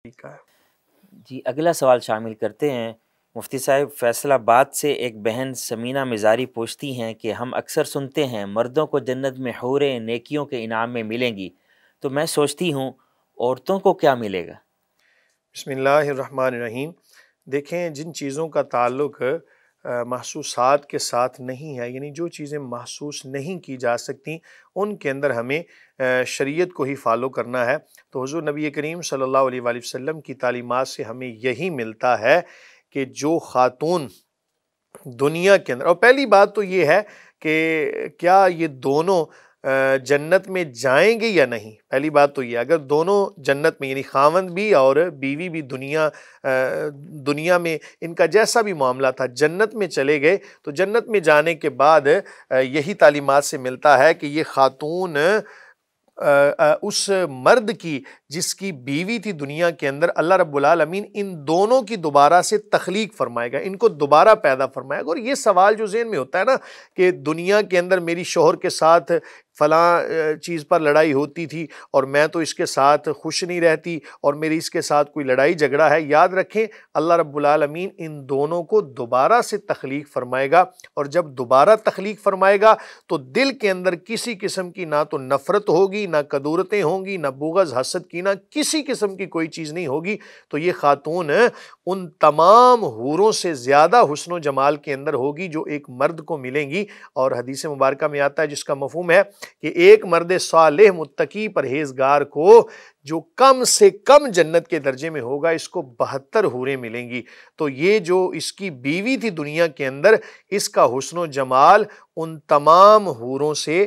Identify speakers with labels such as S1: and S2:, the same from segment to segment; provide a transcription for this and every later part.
S1: ٹھیک ہے
S2: جی اگلا سوال شامل کرتے ہیں۔ مفتی صاحب، فیصل آباد سے ایک بہن سمینہ مزاری پوچھتی ہیں کہ ہم اکثر سنتے ہیں مردوں کو جنت میں حوریں نیکیوں کے انعام میں ملیں گی، تو میں سوچتی ہوں عورتوں کو کیا ملے گا؟
S1: بسم اللہ الرحمن الرحیم۔ دیکھیں، جن چیزوں کا تعلق محسوسات کے ساتھ نہیں ہے، یعنی جو چیزیں محسوس نہیں کی جا سکتی، ان کے اندر ہمیں شریعت کو ہی فالو کرنا ہے۔ تو حضور نبی کریم صلی اللہ علیہ وآلہ وسلم کی تعلیمات سے ہمیں یہی ملتا ہے کہ جو خاتون دنیا کے اندر، اور پہلی بات تو یہ ہے کہ کیا یہ دونوں جنت میں جائیں گے یا نہیں۔ پہلی بات تو یہ، اگر دونوں جنت میں، یعنی خاوند بھی اور بیوی بھی دنیا میں ان کا جیسا بھی معاملہ تھا، جنت میں چلے گئے، تو جنت میں جانے کے بعد یہی تعلیمات سے ملتا ہے کہ یہ خاتون اس مرد کی جس کی بیوی تھی دنیا کے اندر، اللہ رب العالمین ان دونوں کی دوبارہ سے تخلیق فرمائے گا، ان کو دوبارہ پیدا فرمائے گا۔ اور یہ سوال جو ذہن میں ہوتا ہے نا کہ دنیا کے اندر میری شوہر کے ساتھ فلاں چیز پر لڑائی ہوتی تھی اور میں تو اس کے ساتھ خوش نہیں رہتی اور میری اس کے ساتھ کوئی لڑائی جھگڑا ہے، یاد رکھیں اللہ رب العالمین ان دونوں کو دوبارہ سے تخلیق فرمائے گا، اور جب دوبارہ تخلیق فرمائے گا تو دل کے اندر کسی قسم کی نہ تو نفرت ہوگی، نہ کدورتیں ہوں گی، نہ بغض حسد کی، نہ کسی قسم کی کوئی چیز نہیں ہوگی۔ تو یہ خاتون ان تمام حوروں سے زیادہ حسن و جمال کے اندر ہوگی جو ایک مرد کو ملیں گی۔ اور حدیث مبارکہ میں آتا ہے جس کا مفہوم ہے کہ ایک مرد صالح متقی پرہیزگار کو جو کم سے کم جنت کے درجے میں ہوگا، اس کو 72 حوریں ملیں گی۔ تو یہ جو اس کی بیوی تھی دنیا کے اندر، اس کا حسن و جمال ان تمام حوروں سے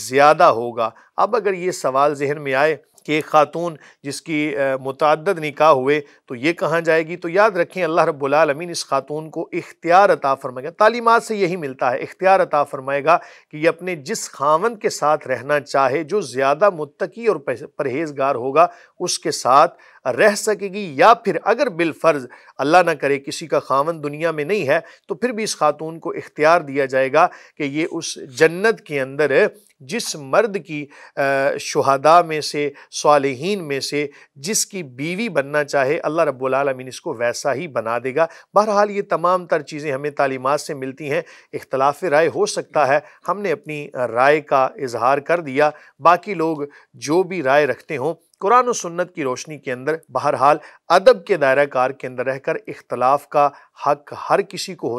S1: زیادہ ہوگا۔ اب اگر یہ سوال ذہن میں آئے کہ ایک خاتون جس کی متعدد نکاح ہوئے تو یہ کہاں جائے گی، تو یاد رکھیں اللہ رب العالمین اس خاتون کو اختیار عطا فرمائے گا۔ تعلیمات سے یہی ملتا ہے، اختیار عطا فرمائے گا کہ یہ اپنے جس خاوند کے ساتھ رہنا چاہے، جو زیادہ متقی اور پرہیزگار ہوگا، اس کے ساتھ رہ سکے گی، یا پھر اگر بالفرض اللہ نہ کرے کسی کا خاوند دنیا میں نہیں ہے تو پھر بھی اس خاتون کو اختیار دیا جائے گا کہ یہ اس جنت کے اندر جس مرد کی شہداء میں سے، صالحین میں سے جس کی بیوی بننا چاہے، اللہ رب العالمین اس کو ویسا ہی بنا دے گا۔ بہرحال یہ تمام تر چیزیں ہمیں تعلیمات سے ملتی ہیں، اختلاف رائے ہو سکتا ہے، ہم نے اپنی رائے کا اظہار کر دیا، باقی لوگ جو بھی رائے رکھتے ہوں قرآن و سنت کی روشنی کے اندر، بہرحال ادب کے دائرہ کار کے اندر رہ کر اختلاف کا حق ہر کسی کو ہوتا ہے۔